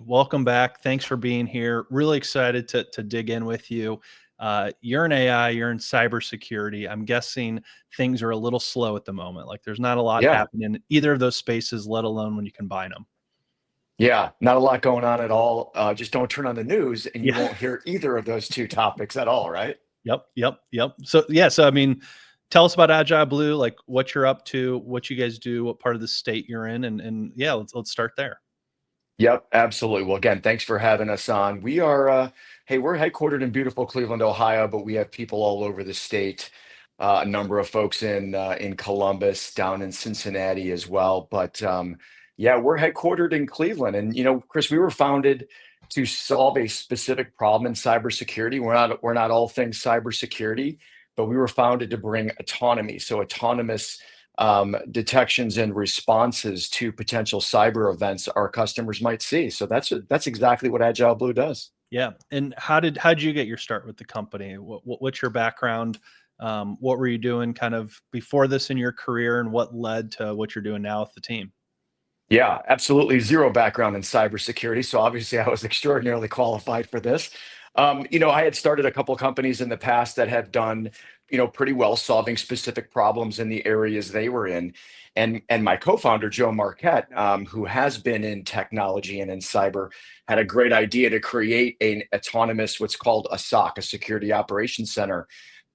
welcome back. Thanks for being here. Really excited to dig in with you. You're in AI, you're in cybersecurity. I'm guessing things are a little slow at the moment. Like there's not a lot Yeah, happening in either of those spaces, let alone when you combine them. yeah, not a lot going on at all. Just don't turn on the news and you Yeah. won't hear either of those two topics at all, right? Yep. So I mean, tell us about AgileBlue, like what you're up to, what you guys do, what part of the state you're in, and yeah, let's start there. Yep, absolutely. Well, again, thanks for having us on. Hey, we're headquartered in beautiful Cleveland, Ohio, but we have people all over the state. A number of folks in Columbus, down in Cincinnati as well. Yeah, we're headquartered in Cleveland, and Chris, we were founded to solve a specific problem in cybersecurity. We're not all things cybersecurity, but we were founded to bring autonomy, so autonomous detections and responses to potential cyber events our customers might see. So that's exactly what AgileBlue does. Yeah. And how did you get your start with the company? What's your background? What were you doing kind of before this in your career, and what led to what you're doing now with the team? Yeah, absolutely zero background in cybersecurity. So obviously I was extraordinarily qualified for this. I had started a couple companies in the past that have done, pretty well solving specific problems in the areas they were in. And my co-founder, Joe Marquette, who has been in technology and in cyber, had a great idea to create an autonomous, what's called a SOC, a security operations center.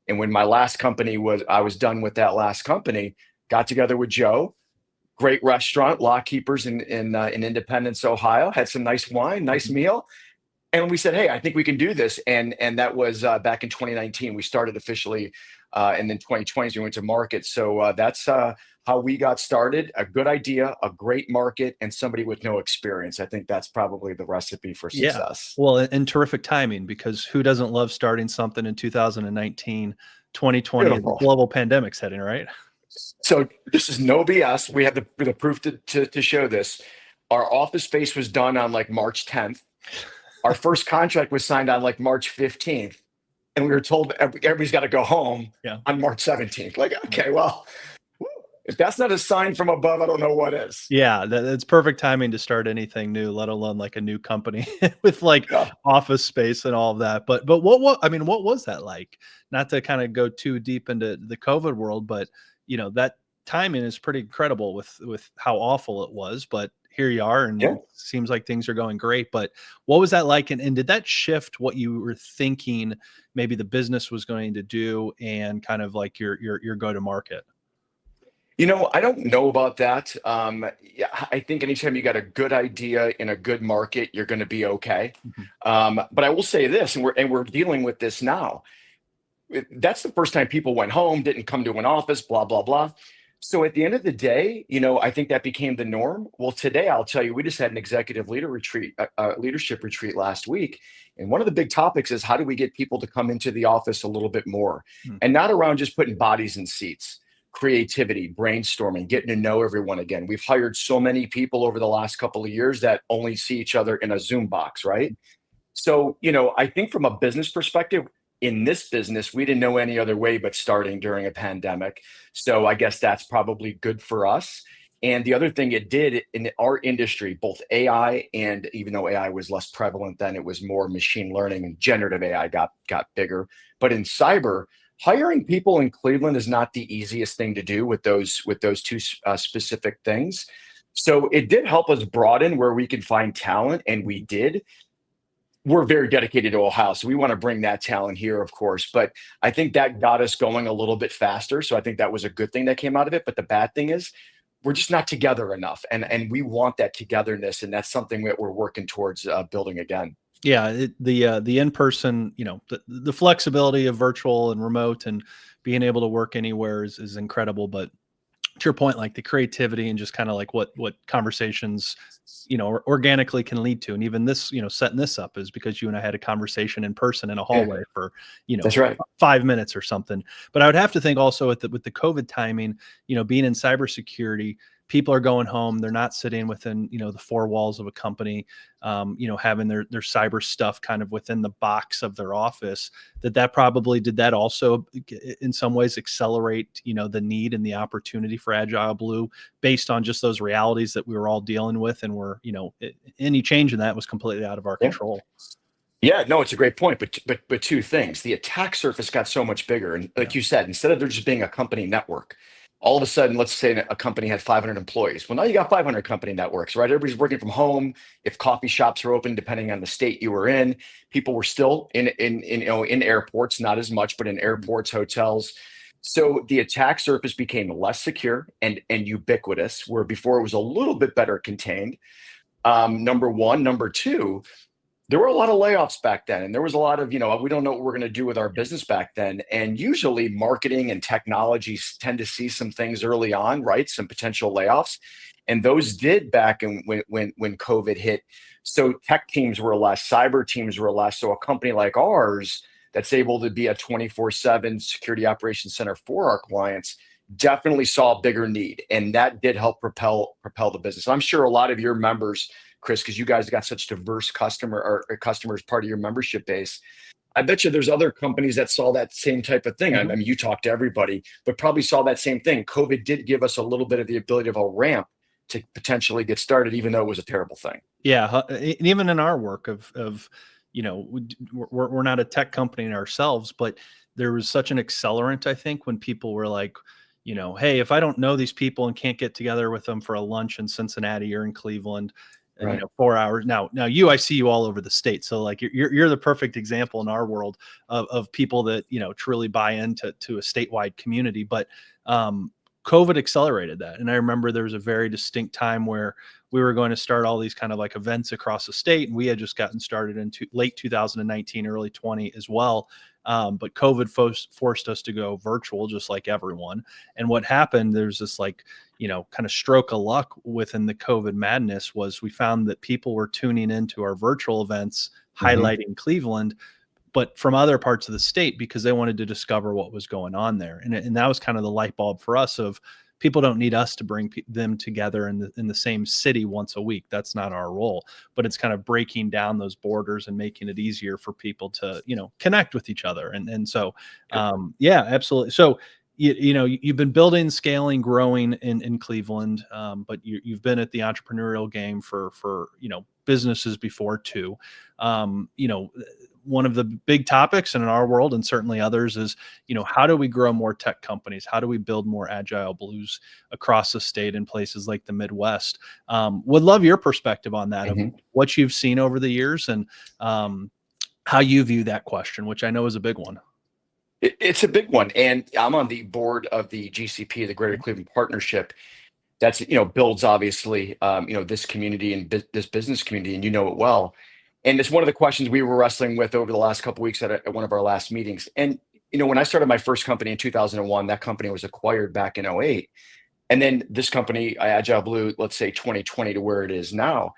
And when I was done with that last company, got together with Joe. Great restaurant, Lock Keepers in Independence, Ohio. Had some nice wine, nice Mhm. meal, and we said, "Hey, I think we can do this." And that was back in 2019. We started officially, and then 2020 we went to market. So that's how we got started. A good idea, a great market, and somebody with no experience. I think that's probably the recipe for Yeah. success. Well, and terrific timing, because who doesn't love starting something in 2019, 2020, as a Beautiful. global pandemic's hitting, right? So this is no BS. We have the proof to show this. Our office space was done on like March 10th. Our first contract was signed on like March 15th, and we were told everybody's got to go home Yeah. on March 17th. Like, okay, well, whew, if that's not a sign from above, I don't know what is. Yeah, that's perfect timing to start anything new, let alone like a new company with like Yeah. office space and all of that. But what I mean, what was that like? Not to kind of go too deep into the COVID world, but that timing is pretty incredible with how awful it was. But here you are, and Yeah. it seems like things are going great. But what was that like? And did that shift what you were thinking maybe the business was going to do, and kind of like your go to market? I don't know about that. Yeah, I think anytime you got a good idea in a good market, you're going to be okay. Mhm. But I will say this, and we're dealing with this now. That's the first time people went home, didn't come to an office, blah, blah, blah. So at the end of the day, I think that became the norm. Well, today I'll tell you, we just had an leadership retreat last week. And one of the big topics is how do we get people to come into the office a little bit more, Mm. and not around just putting bodies in seats, creativity, brainstorming, getting to know everyone again. We've hired so many people over the last couple of years that only see each other in a Zoom box, right? So, I think from a business perspective, in this business, we didn't know any other way but starting during a pandemic. So I guess that's probably good for us. And the other thing it did in our industry, both AI, and even though AI was less prevalent then, it was more machine learning and generative AI got bigger. But in cyber, hiring people in Cleveland is not the easiest thing to do with those two specific things. So it did help us broaden where we could find talent, and we did. We're very dedicated to Ohio, so we want to bring that talent here, of course. But I think that got us going a little bit faster. So I think that was a good thing that came out of it. But the bad thing is we're just not together enough, and we want that togetherness, and that's something that we're working towards building again. Yeah, the in person, the flexibility of virtual and remote and being able to work anywhere is incredible. But to your point, like the creativity and just kind of like what conversations, organically can lead to. And even this, setting this up is because you and I had a conversation in person in a Yeah, hallway for, that's right. 5 minutes or something. But I would have to think also with the COVID timing, being in cybersecurity, people are going home. They're not sitting within, the four walls of a company, having their cyber stuff kind of within the box of their office. That probably did that also in some ways accelerate, the need and the opportunity for AgileBlue based on just those realities that we were all dealing with, and any change in that was completely out of our control. Yeah, no, it's a great point. But two things. The attack surface got so much bigger. And like you said, instead of there just being a company network, all of a sudden, let's say a company had 500 employees. Well, now you got 500 company networks, right? Everybody's working from home. If coffee shops are open, depending on the state you were in, people were still in airports, not as much, but in airports, hotels. So the attack surface became less secure and ubiquitous, where before it was a little bit better contained. Number one. Number two, there were a lot of layoffs back then, and there was a lot of, we don't know what we're going to do with our business back then. And usually marketing and technologies tend to see some things early on, right? Some potential layoffs. And those did back when COVID hit. So tech teams were less, cyber teams were less. So a company like ours that's able to be a 24/7 security operations center for our clients definitely saw a bigger need. And that did help propel the business. I'm sure a lot of your members, Chris, because you guys got such diverse customers, part of your membership base. I bet you there's other companies that saw that same type of thing. I mean, you talk to everybody, but probably saw that same thing. COVID did give us a little bit of the ability of a ramp to potentially get started, even though it was a terrible thing. Yeah, even in our work we're not a tech company ourselves, but there was such an accelerant, I think, when people were like, hey, if I don't know these people and can't get together with them for a lunch in Cincinnati or in Cleveland, right. 4 hours. Now I see you all over the state. So like you're the perfect example in our world of people that, truly buy into a statewide community. But COVID accelerated that. And I remember there was a very distinct time where we were going to start all these kind of like events across the state. And we had just gotten started in late 2019, early 20 as well. But COVID forced us to go virtual, just like everyone. And what happened, there's this like, kind of stroke of luck within the COVID madness, was we found that people were tuning into our virtual events, highlighting Cleveland, but from other parts of the state, because they wanted to discover what was going on there. And that was kind of the light bulb for us of, people don't need us to bring them together in the same city once a week. That's not our role, but it's kind of breaking down those borders and making it easier for people to, connect with each other. And so, yeah, absolutely. So, you've been building, scaling, growing in Cleveland, but you've been at the entrepreneurial game for businesses before too. One of the big topics in our world, and certainly others, is, how do we grow more tech companies? How do we build more AgileBlues across the state in places like the Midwest? Would love your perspective on that, of what you've seen over the years, and how you view that question, which I know is a big one. It's a big one. And I'm on the board of the GCP, the Greater Cleveland Partnership. That's, builds obviously, this community and this business community, and it well. And it's one of the questions we were wrestling with over the last couple of weeks at one of our last meetings. And, when I started my first company in 2001, that company was acquired back in 2008. And then this company, AgileBlue, let's say 2020 to where it is now,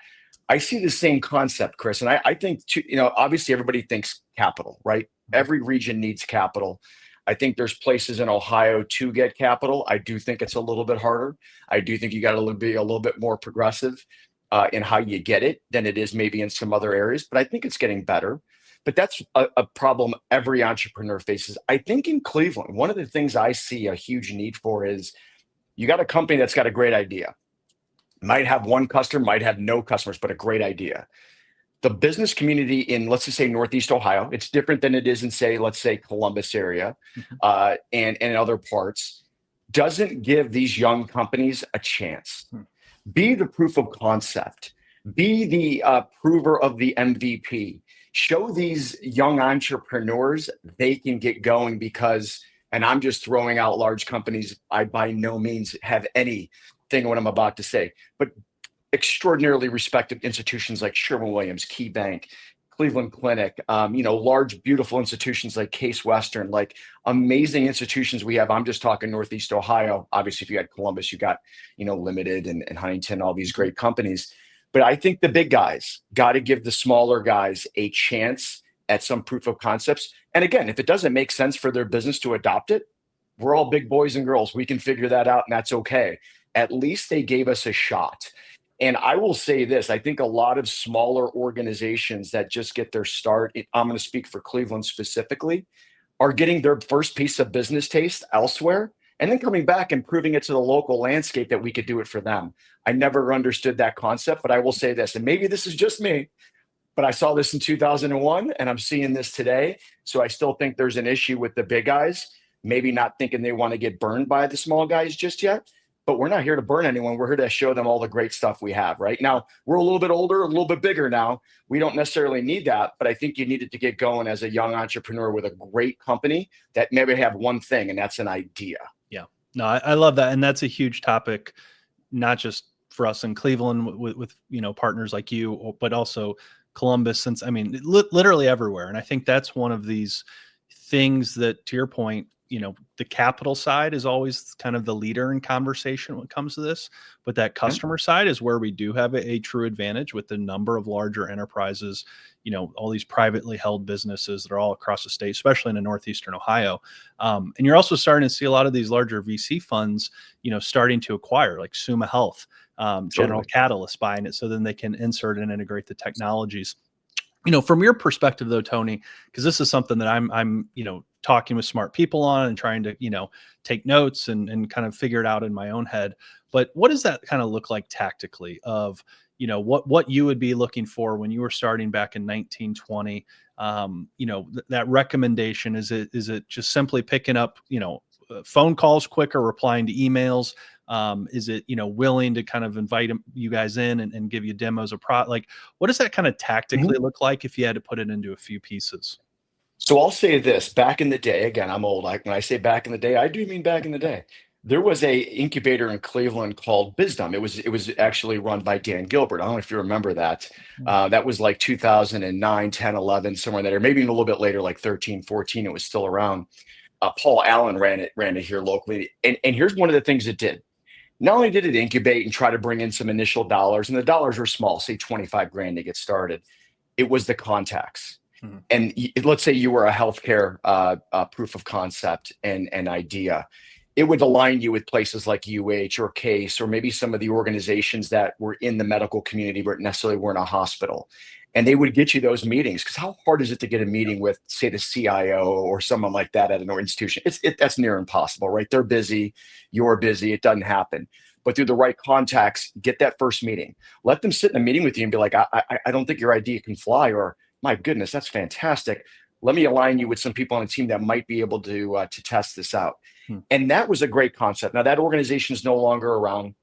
I see the same concept, Chris. And I think, obviously everybody thinks capital, right? Every region needs capital. I think there's places in Ohio to get capital. I do think it's a little bit harder. I do think you got to be a little bit more progressive in how you get it than it is maybe in some other areas, but I think it's getting better. But that's a problem every entrepreneur faces. I think in Cleveland, one of the things I see a huge need for is, you got a company that's got a great idea. Might have one customer, might have no customers, but a great idea. The business community in, let's just say, Northeast Ohio, it's different than it is in, say, let's say Columbus area, and in other parts, doesn't give these young companies a chance. Be the proof of concept. Be the prover of the MVP. Show these young entrepreneurs they can get going, because, and I'm just throwing out large companies, I by no means have anything what I'm about to say, but extraordinarily respected institutions like Sherwin-Williams, Key Bank, Cleveland Clinic, large, beautiful institutions like Case Western, like amazing institutions we have. I'm just talking Northeast Ohio. Obviously, if you had Columbus, you got, Limited and Huntington, all these great companies. But I think the big guys got to give the smaller guys a chance at some proof of concepts. And again, if it doesn't make sense for their business to adopt it, we're all big boys and girls. We can figure that out, and that's okay. at least they gave us a shot. And I will say this, I think a lot of smaller organizations that just get their start, I'm going to speak for Cleveland specifically, are getting their first piece of business taste elsewhere and then coming back and proving it to the local landscape that we could do it for them. I never understood that concept, but I will say this, and maybe this is just me, but I saw this in 2001 and I'm seeing this today. So I still think there's an issue with the big guys, maybe not thinking they want to get burned by the small guys just yet. But we're not here to burn anyone. We're here to show them all the great stuff we have. Right now, we're a little bit older, a little bit bigger now. We don't necessarily need that, but I think you needed to get going as a young entrepreneur with a great company that maybe have one thing, and that's an idea. Yeah, no, I love that. And that's a huge topic, not just for us in Cleveland with partners like you, but also Columbus, since, I mean, literally everywhere. And I think that's one of these things that, to your point, the capital side is always kind of the leader in conversation when it comes to this, but that customer side is where we do have a true advantage with the number of larger enterprises, all these privately held businesses that are all across the state, especially in the Northeastern Ohio. And you're also starting to see a lot of these larger VC funds, starting to acquire, like Summa Health, General Catalyst buying it so then they can insert and integrate the technologies. From your perspective though, Tony, because this is something that I'm talking with smart people on and trying to, take notes and kind of figure it out in my own head. But what does that kind of look like tactically of, what you would be looking for when you were starting back in 1920? That recommendation, is it just simply picking up, phone calls quicker, replying to emails? Is it, willing to kind of invite you guys in and give you demos of product? Like, what does that kind of tactically look like if you had to put it into a few pieces? So I'll say this, back in the day, again, I'm old. When I say back in the day, I do mean back in the day. There was a incubator in Cleveland called Bizdom. It was actually run by Dan Gilbert. I don't know if you remember that. That was like 2009, 10, 11, somewhere in there, maybe even a little bit later, like 13, 14, it was still around. Paul Allen ran it here locally. And here's one of the things it did. Not only did it incubate and try to bring in some initial dollars, and the dollars were small, say 25 grand to get started, it was the contacts. And let's say you were a healthcare proof of concept and idea. It would align you with places like UH or CASE, or maybe some of the organizations that were in the medical community but necessarily weren't a hospital. And they would get you those meetings, because how hard is it to get a meeting with, say, the CIO or someone like that at an institution? That's near impossible, right? They're busy, you're busy, it doesn't happen. But through the right contacts, get that first meeting. Let them sit in a meeting with you and be like, I don't think your idea can fly, or my goodness, that's fantastic. Let me align you with some people on a team that might be able to test this out. And that was a great concept. Now that organization is no longer around,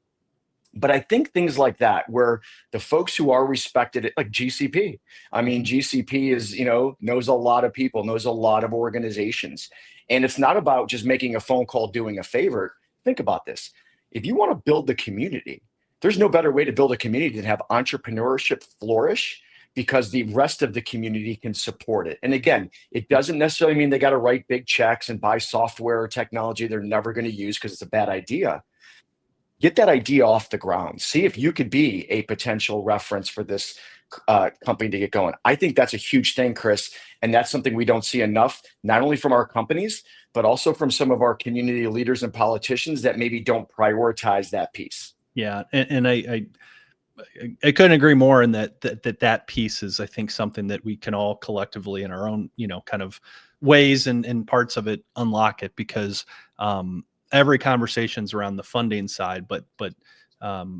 but I think things like that, where the folks who are respected, like GCP, I mean, GCP is, knows a lot of people, knows a lot of organizations. And it's not about just making a phone call, doing a favor. Think about this. If you want to build the community, there's no better way to build a community than have entrepreneurship flourish, because the rest of the community can support it. And again, it doesn't necessarily mean they got to write big checks and buy software or technology they're never going to use because it's a bad idea. Get that idea off the ground. See if you could be a potential reference for this company to get going. I think that's a huge thing, Chris. And that's something we don't see enough, not only from our companies, but also from some of our community leaders and politicians that maybe don't prioritize that piece. Yeah. And I couldn't agree more in that piece is, I think, something that we can all collectively in our own, kind of ways and parts of it unlock it, because every conversation's around the funding side, but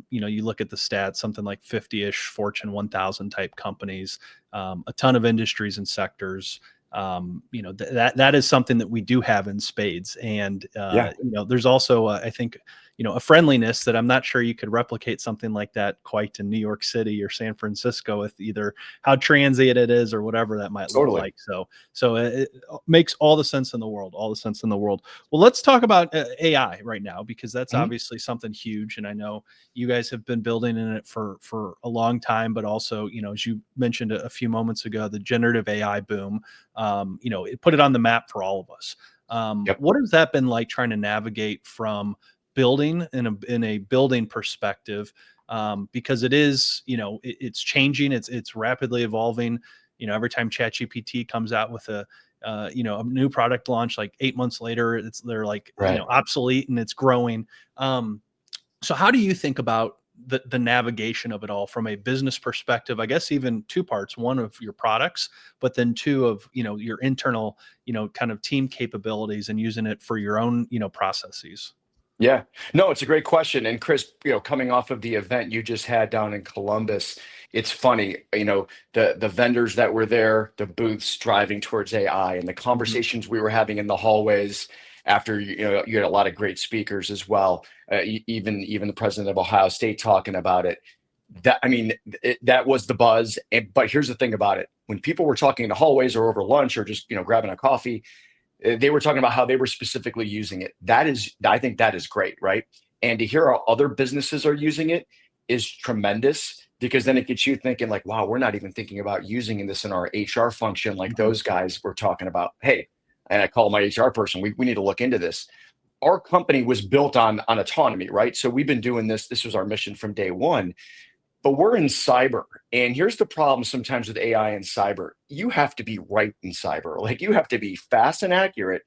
you look at the stats, something like 50-ish Fortune 1000 type companies, a ton of industries and sectors. That is something that we do have in spades. And, there's also, I think, a friendliness that I'm not sure you could replicate something like that quite in New York City or San Francisco, with either how transient it is or whatever that might look like. So it makes all the sense in the world, Well, let's talk about AI right now, because that's obviously something huge. And I know you guys have been building in it for a long time, but also, as you mentioned a few moments ago, the generative AI boom, it put it on the map for all of us. What has that been like, trying to navigate from building in a building perspective, because it is, it's changing, it's rapidly evolving. Every time ChatGPT comes out with a new product launch, like 8 months later, they're like, obsolete, and it's growing. So how do you think about the navigation of it all from a business perspective? I guess even two parts: one of your products, but then two of your internal kind of team capabilities and using it for your own processes. Yeah, no, it's a great question. And Chris, coming off of the event you just had down in Columbus, it's funny, the vendors that were there, the booths driving towards AI, and the Mhm. conversations we were having in the hallways after you had a lot of great speakers as well, even the president of Ohio State talking about it. That I mean, that was the buzz. But here's the thing about it: when people were talking in the hallways or over lunch or just grabbing a coffee, they were talking about how they were specifically using it. I think that is great, right? And to hear how other businesses are using it is tremendous because then it gets you thinking like, wow, we're not even thinking about using this in our HR function like Mhm. those guys were talking about. Hey, and I call my HR person, we need to look into this. Our company was built on autonomy, right? So we've been doing this. This was our mission from day one, but we're in cyber. And here's the problem sometimes with AI and cyber. You have to be right in cyber. Like you have to be fast and accurate,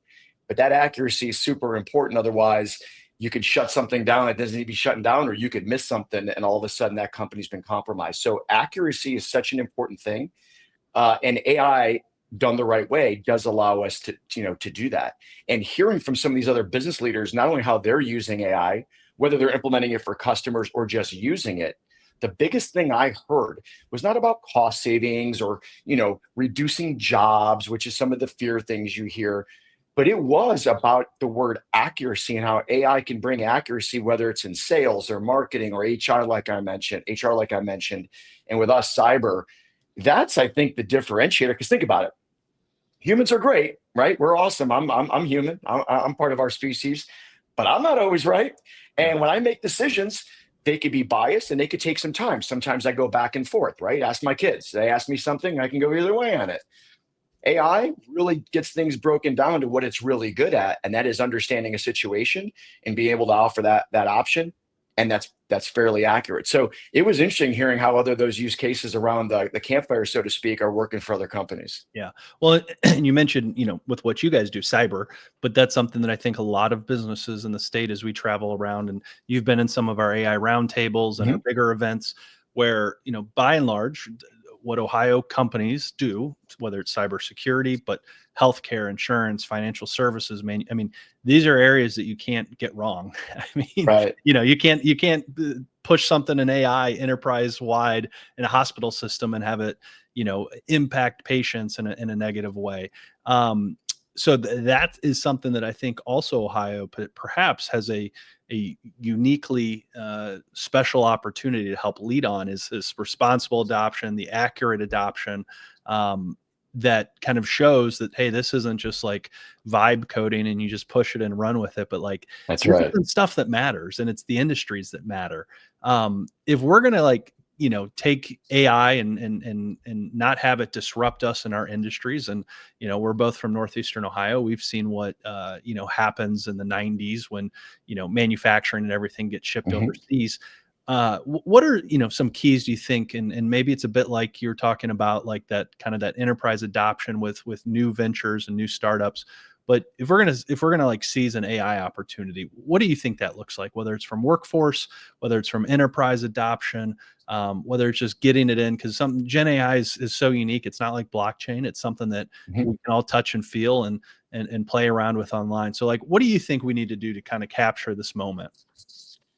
but that accuracy is super important. Otherwise, you could shut something down that doesn't need to be shutting down, or you could miss something and all of a sudden that company's been compromised. So accuracy is such an important thing. And AI done the right way does allow us to do that. And hearing from some of these other business leaders, not only how they're using AI, whether they're implementing it for customers or just using it, the biggest thing I heard was not about cost savings or reducing jobs, which is some of the fear things you hear, but it was about the word accuracy and how AI can bring accuracy, whether it's in sales or marketing or HR like I mentioned, and with us cyber. That's, I think, the differentiator. Because think about it, humans are great, right? We're awesome. I'm human. I'm part of our species, but I'm not always right. Yeah. And when I make decisions, they could be biased and they could take some time. Sometimes I go back and forth, right? Ask my kids. They ask me something, I can go either way on it. AI really gets things broken down to what it's really good at, and that is understanding a situation and being able to offer that option. And that's fairly accurate. So it was interesting hearing how other those use cases around the campfire, so to speak, are working for other companies. Yeah. Well, and you mentioned, with what you guys do, cyber, but that's something that I think a lot of businesses in the state as we travel around, and you've been in some of our AI roundtables and our Mhm. bigger events where, by and large, what Ohio companies do, whether it's cybersecurity, but healthcare, insurance, financial services, I mean, these are areas that you can't get wrong. I mean, Right. you can't push something in AI enterprise wide in a hospital system and have it impact patients in a negative way. So that is something that I think also Ohio perhaps has a uniquely special opportunity to help lead on is responsible adoption, the accurate adoption. That kind of shows that, hey, this isn't just like vibe coding and you just push it and run with it, but like That's this is right. the stuff that matters, and it's the industries that matter. If we're gonna like take AI and not have it disrupt us in our industries, and we're both from northeastern Ohio. We've seen what happens in the 90s when manufacturing and everything gets shipped Mhm. overseas. What are some keys do you think, and maybe it's a bit like you're talking about, like that kind of that enterprise adoption with new ventures and new startups. But if we're gonna like seize an AI opportunity, what do you think that looks like? Whether it's from workforce, whether it's from enterprise adoption, whether it's just getting it in, because some Gen AI is so unique. It's not like blockchain. It's something that Mhm. we can all touch and feel and play around with online. So like, what do you think we need to do to kind of capture this moment?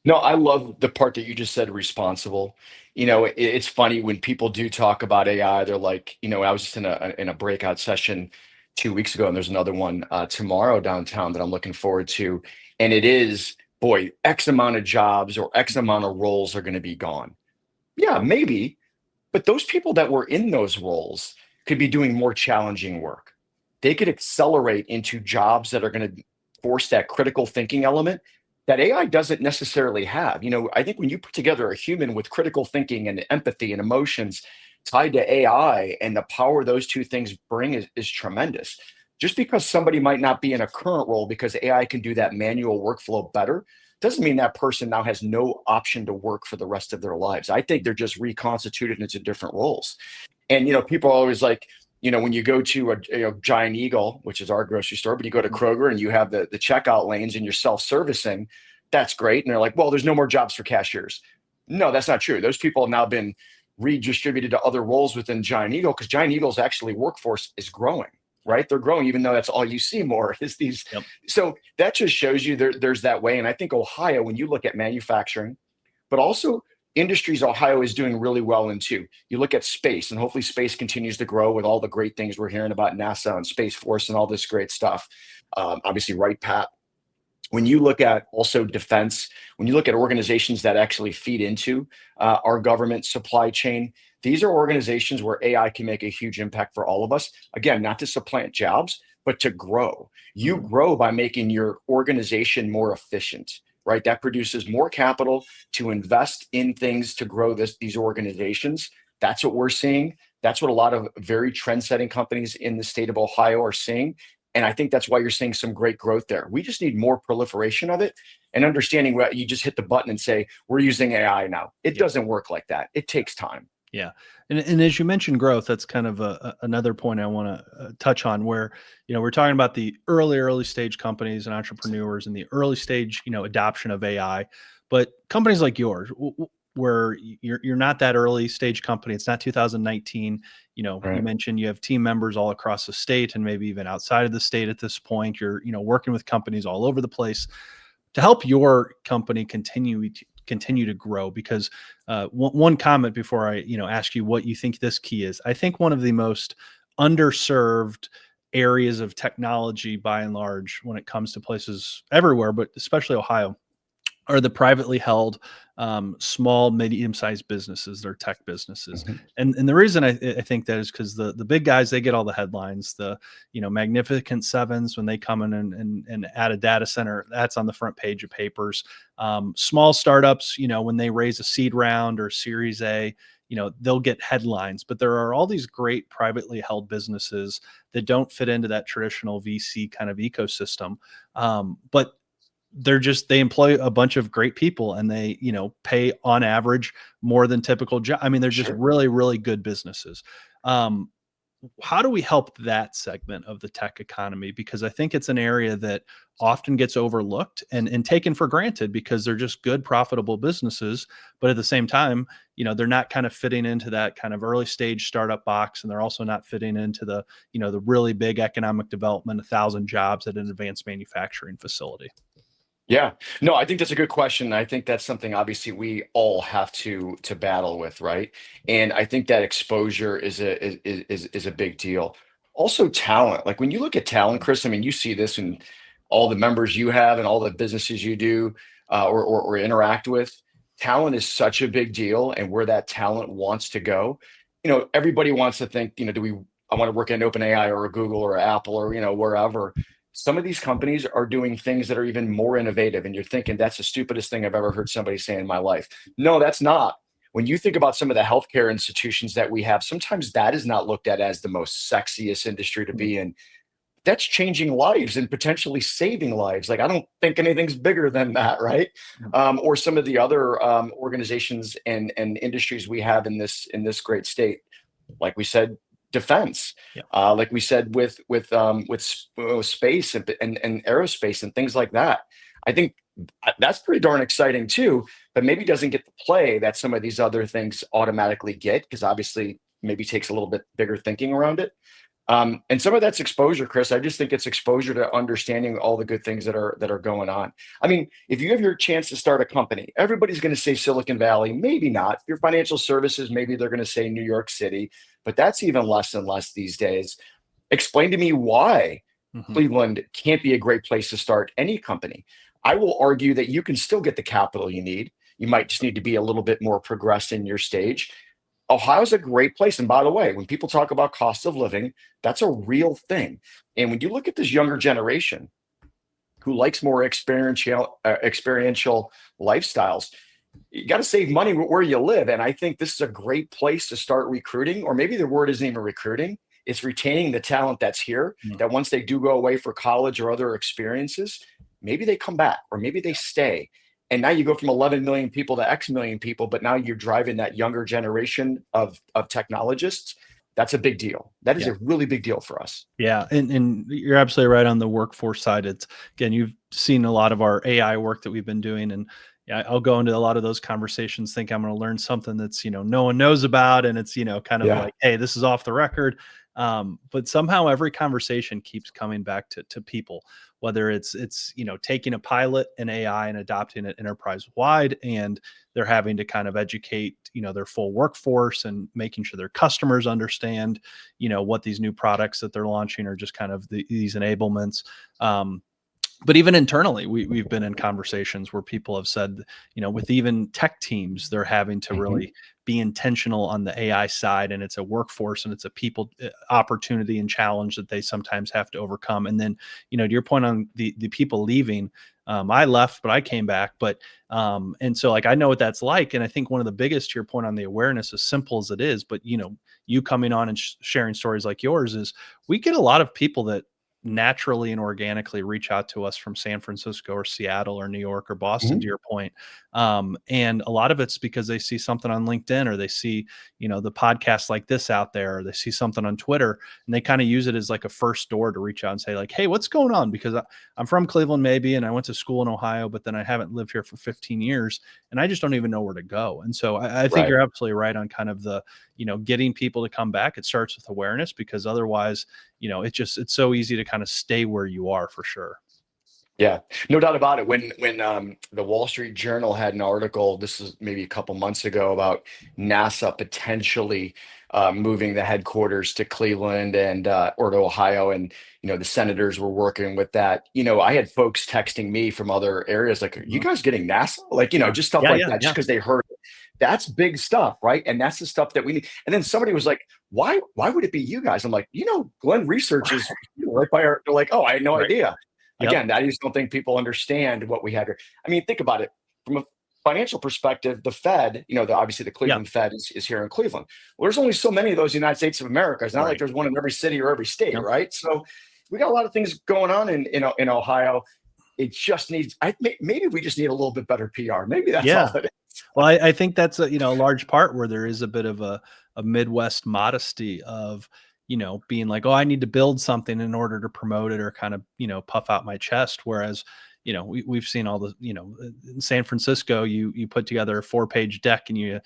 No, I love the part that you just said, responsible. It's funny when people do talk about AI, they're like, I was just in a breakout session 2 weeks ago, and there's another one tomorrow downtown that I'm looking forward to. And it is, boy, X amount of jobs or X amount of roles are going to be gone. Yeah, maybe. But those people that were in those roles could be doing more challenging work. They could accelerate into jobs that are going to force that critical thinking element that AI doesn't necessarily have. I think when you put together a human with critical thinking and empathy and emotions tied to AI, and the power those two things bring is tremendous. Just because somebody might not be in a current role because AI can do that manual workflow better doesn't mean that person now has no option to work for the rest of their lives. I think they're just reconstituted into different roles. And people are always like, when you go to a Giant Eagle, which is our grocery store, but you go to Kroger and you have the checkout lanes and you're self-servicing, That's great. And they're like, well, there's no more jobs for cashiers. No, that's not true. Those people have now been redistributed to other roles within Giant Eagle, because Giant Eagle's actually workforce is growing, right? They're growing, even though that's all you see more is these. Yep. So that just shows you there's that way. And I think Ohio, when you look at manufacturing, but also industries, Ohio is doing really well in too. You look at space, and hopefully space continues to grow with all the great things we're hearing about NASA and Space Force and all this great stuff. Obviously, right, Pat? When you look at also defense, when you look at organizations that actually feed into our government supply chain, these are organizations where AI can make a huge impact for all of us. Again, not to supplant jobs, but to grow. You grow by making your organization more efficient, right? That produces more capital to invest in things to grow these organizations. That's what we're seeing. That's what a lot of very trend-setting companies in the state of Ohio are seeing. And I think that's why you're seeing some great growth there. We just need more proliferation of it, and understanding what you just hit the button and say, we're using AI now. It doesn't work like that. It takes time. Yeah. And as you mentioned growth, that's kind of another point I want to touch on, where, we're talking about the early stage companies and entrepreneurs and the early stage, adoption of AI, but companies like yours, where you're not that early stage company. It's not 2019. Right. You mentioned you have team members all across the state and maybe even outside of the state at this point. You're, working with companies all over the place to help your company continue to grow. Because one comment before I, ask you what you think this key is, I think one of the most underserved areas of technology by and large when it comes to places everywhere, but especially Ohio, are the privately held small, medium-sized businesses. They're tech businesses. And the reason I think that is because the big guys, they get all the headlines, the, magnificent sevens, when they come in and add a data center, that's on the front page of papers. Small startups, when they raise a seed round or Series A, they'll get headlines. But there are all these great privately held businesses that don't fit into that traditional VC kind of ecosystem. But they employ a bunch of great people, and they, pay on average more than typical job. I mean, they're just really, really good businesses. How do we help that segment of the tech economy? Because I think it's an area that often gets overlooked and taken for granted, because they're just good, profitable businesses. But at the same time, they're not kind of fitting into that kind of early stage startup box. And they're also not fitting into the, the really big economic development, 1,000 jobs at an advanced manufacturing facility. Yeah, no, I think that's a good question. I think that's something obviously we all have to battle with, right? And I think that exposure is a big deal. Also, talent. Like when you look at talent, Chris, I mean, you see this in all the members you have and all the businesses you do or interact with. Talent is such a big deal, and where that talent wants to go. Everybody wants to think, I want to work at an OpenAI or a Google or Apple or wherever. Some of these companies are doing things that are even more innovative, and you're thinking that's the stupidest thing I've ever heard somebody say in my life. No, that's not. When you think about some of the healthcare institutions that we have, sometimes that is not looked at as the most sexiest industry to be in. That's changing lives and potentially saving lives. Like, I don't think anything's bigger than that, right? Or some of the other organizations and industries we have in this great state, like we said, defense, like we said with space and aerospace and things like that. I think that's pretty darn exciting too, but maybe doesn't get the play that some of these other things automatically get, because obviously maybe takes a little bit bigger thinking around it. And some of that's exposure, Chris. I just think it's exposure to understanding all the good things that are going on. I mean, if you have your chance to start a company, everybody's going to say Silicon Valley, maybe not. Your financial services, maybe they're going to say New York City, but that's even less and less these days. Explain to me why Cleveland can't be a great place to start any company. I will argue that you can still get the capital you need. You might just need to be a little bit more progressed in your stage. Ohio's a great place. And by the way, when people talk about cost of living, that's a real thing. And when you look at this younger generation who likes more experiential lifestyles, you got to save money where you live. And I think this is a great place to start recruiting, or maybe the word isn't even recruiting. It's retaining the talent that's here, that once they do go away for college or other experiences, maybe they come back or maybe they stay. And now you go from 11 million people to X million people, but now you're driving that younger generation of technologists. That's a big deal. That is Yeah. a really big deal for us. Yeah, and you're absolutely right on the workforce side. It's again, you've seen a lot of our AI work that we've been doing, and yeah, I'll go into a lot of those conversations, think I'm going to learn something that's no one knows about, and it's kind of Yeah. like, hey, this is off the record. But somehow every conversation keeps coming back to people, whether it's taking a pilot in AI and adopting it enterprise wide, and they're having to kind of educate their full workforce and making sure their customers understand what these new products that they're launching are, just kind of these enablements. But even internally, we've been in conversations where people have said, with even tech teams, they're having to really be intentional on the AI side, and it's a workforce and it's a people opportunity and challenge that they sometimes have to overcome. And then, to your point on the people leaving, I left, but I came back. But and so like I know what that's like, and I think one of the biggest, to your point on the awareness, as simple as it is, but you coming on and sharing stories like yours, is we get a lot of people that naturally and organically reach out to us from San Francisco or Seattle or New York or Boston, to your point. And a lot of it's because they see something on LinkedIn, or they see, the podcast like this out there, or they see something on Twitter, and they kind of use it as like a first door to reach out and say like, hey, what's going on? Because I'm from Cleveland maybe, and I went to school in Ohio, but then I haven't lived here for 15 years and I just don't even know where to go. And so I think Right. you're absolutely right on kind of the, getting people to come back. It starts with awareness, because otherwise, it's so easy to kind of stay where you are, for sure. Yeah, no doubt about it. When the Wall Street Journal had an article, this is maybe a couple months ago, about NASA potentially moving the headquarters to Cleveland and or to Ohio, and the senators were working with that. I had folks texting me from other areas like, "Are you Mhm. guys getting NASA?" Like, Yeah. just stuff Yeah. like Yeah. that, just Yeah. because they heard it. That's big stuff, right? And that's the stuff that we need. And then somebody was like, "Why would it be you guys?" I'm like, Glenn Research is right by our. They're like, "Oh, I had no Right. idea." Yep. Again, I just don't think people understand what we have here. I mean, think about it from a financial perspective. The Fed, obviously the Yeah. Cleveland Fed is here in Cleveland. Well, there's only so many of those in the United States of America. It's not like Right. there's one in every city or every state, Yep. right? So we got a lot of things going on in Ohio. It just needs. Maybe we just need a little bit better PR. Maybe that's all Yeah. it is. Well, I think that's a large part where there is a bit of a Midwest modesty of, being like, oh, I need to build something in order to promote it, or kind of, puff out my chest. Whereas, we've seen all the, in San Francisco, you put together a 4-page deck, and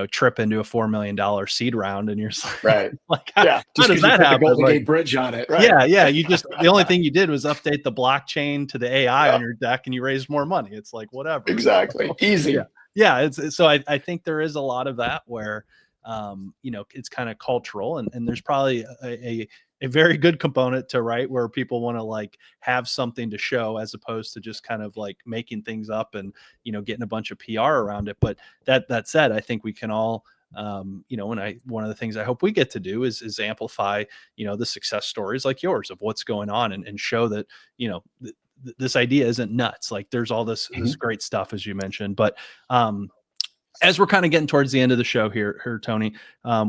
trip into a $4 million seed round, and you're just Right. like, Yeah. how Just does because you that put the happen? Golden Like, Gate Bridge on it. Right. yeah, yeah. The only thing you did was update the blockchain to the AI on Yeah. your deck, and you raised more money. It's like, whatever. Exactly. Yeah. Easy. Yeah. So I think there is a lot of that where, it's kind of cultural, and there's probably a very good component to, right, where people want to like have something to show, as opposed to just kind of like making things up and, getting a bunch of PR around it. But that said, I think we can all, one of the things I hope we get to do is amplify, the success stories like yours of what's going on, and show that, this idea isn't nuts. Like there's all this Mhm. great stuff, as you mentioned. But as we're kind of getting towards the end of the show here, Tony,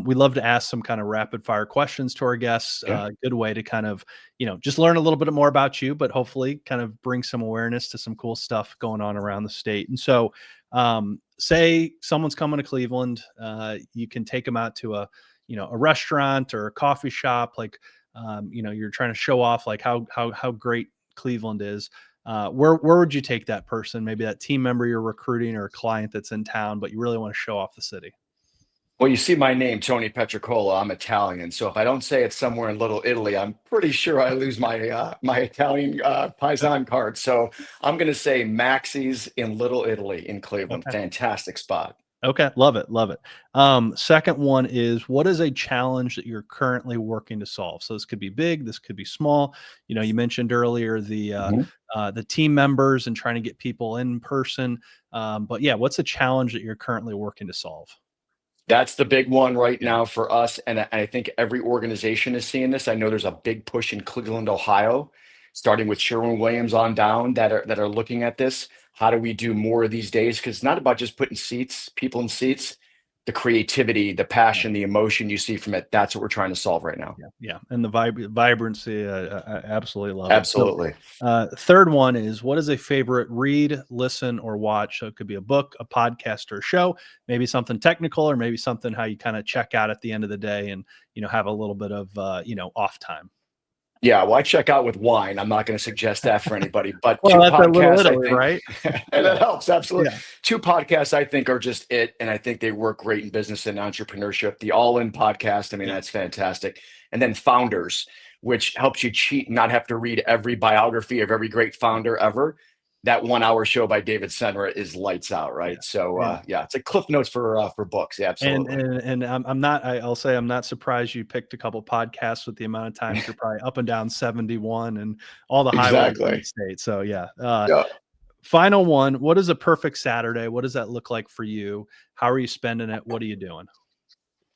we love to ask some kind of rapid fire questions to our guests. Yeah. Good way to kind of, just learn a little bit more about you, but hopefully kind of bring some awareness to some cool stuff going on around the state. And so, say someone's coming to Cleveland, you can take them out to a restaurant or a coffee shop. Like, you're trying to show off like how great Cleveland is. Where would you take that person? Maybe that team member you're recruiting, or a client that's in town, but you really want to show off the city. Well, you see my name, Tony Pietrocola. I'm Italian, so if I don't say it somewhere in Little Italy, I'm pretty sure I lose my Italian Paisan card. So I'm going to say Maxie's in Little Italy in Cleveland. Okay. Fantastic spot. Okay. Love it. Love it. Second one is, what is a challenge that you're currently working to solve? So this could be big, this could be small. You mentioned earlier Mhm. the team members and trying to get people in person. But yeah, what's a challenge that you're currently working to solve? That's the big one right Yeah. now for us. And I think every organization is seeing this. I know there's a big push in Cleveland, Ohio, starting with Sherwin-Williams on down, that are looking at this. How do we do more of these days? Because it's not about just putting people in seats. the creativity, the passion, the emotion you see from it. That's what we're trying to solve right now. Yeah. And the vibrancy, I absolutely love it. Absolutely. So, third one is, what is a favorite read, listen, or watch? So it could be a book, a podcast, or a show, maybe something technical, or maybe something how you kind of check out at the end of the day and, have a little bit of, off time. Yeah, well, I check out with wine. I'm not going to suggest that for anybody, but Well, two that's a Little podcasts, I Italy, think, right? and that helps absolutely. Yeah. Two podcasts, I think, are just it, and I think they work great in business and entrepreneurship. The All In podcast, I mean, that's fantastic, and then Founders, which helps you cheat and not have to read every biography of every great founder ever. That 1 hour show by David Senra is lights out, right? So it's like Cliff Notes for books. Yeah, absolutely. And I'll say I'm not surprised you picked a couple podcasts with the amount of times you're probably up and down 71 and all the highways in the state. So yeah. Final one. What is a perfect Saturday? What does that look like for you? How are you spending it? What are you doing?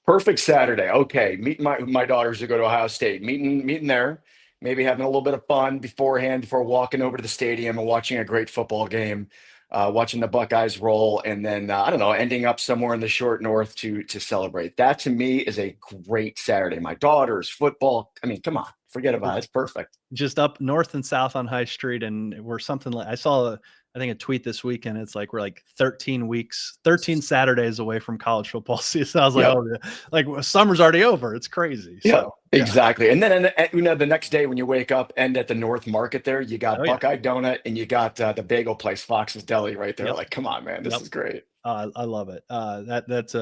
Perfect Saturday. Okay, meeting my daughters who go to Ohio State. Meeting there. Maybe having a little bit of fun beforehand before walking over to the stadium and watching a great football game, watching the Buckeyes roll, and then I don't know, ending up somewhere in the short north to celebrate. That to me is a great Saturday. My daughters, football. I mean, come on, forget about it. It's perfect. Just up north and south on High Street, and we're something like, I saw I think a tweet this weekend. It's like we're like 13 Saturdays away from college football season. I was like, oh, like summer's already over. It's crazy. So, exactly. And then the next day when you wake up, and at the North Market there, you got Buckeye Donut, and you got the bagel place, Fox's Deli, right there. Like, come on, man, this is great. I love it. That's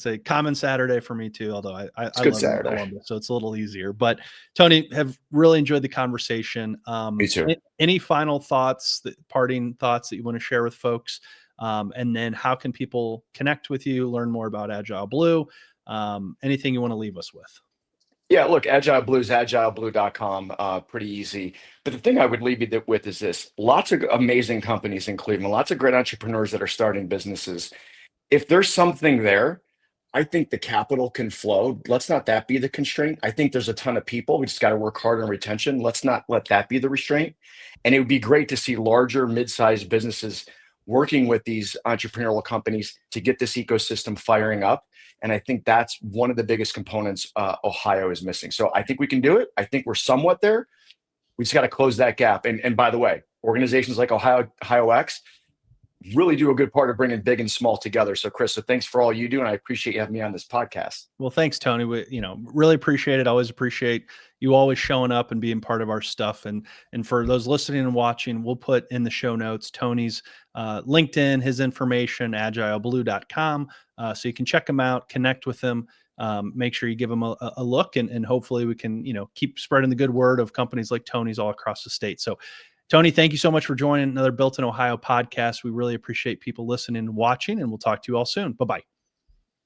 a common Saturday for me too. Although I good love Saturday. Columbus, so it's a little easier. But Tony, have really enjoyed the conversation. Me too. Any final thoughts, parting thoughts that you want to share with folks? And then how can people connect with you, learn more about AgileBlue? Anything you want to leave us with? Yeah, look, AgileBlue is AgileBlue.com. Pretty easy. But the thing I would leave you with is this: lots of amazing companies in Cleveland, lots of great entrepreneurs that are starting businesses. If there's something there, I think the capital can flow. Let's not that be the constraint. I think there's a ton of people. We just got to work hard on retention. Let's not let that be the restraint. And it would be great to see larger, mid-sized businesses working with these entrepreneurial companies to get this ecosystem firing up. And I think that's one of the biggest components Ohio is missing. So I think we can do it. I think we're somewhat there. We just got to close that gap. And by the way, organizations like Ohio X really do a good part of bringing big and small together. So Chris, thanks for all you do. And I appreciate you having me on this podcast. Well, thanks, Tony. We, really appreciate it. Always appreciate you always showing up and being part of our stuff. And for those listening and watching, we'll put in the show notes Tony's LinkedIn, his information, AgileBlue.com. So you can check him out, connect with him, make sure you give him a look, and hopefully we can, keep spreading the good word of companies like Tony's all across the state. So Tony, thank you so much for joining another Built in Ohio podcast. We really appreciate people listening and watching, and we'll talk to you all soon. Bye-bye.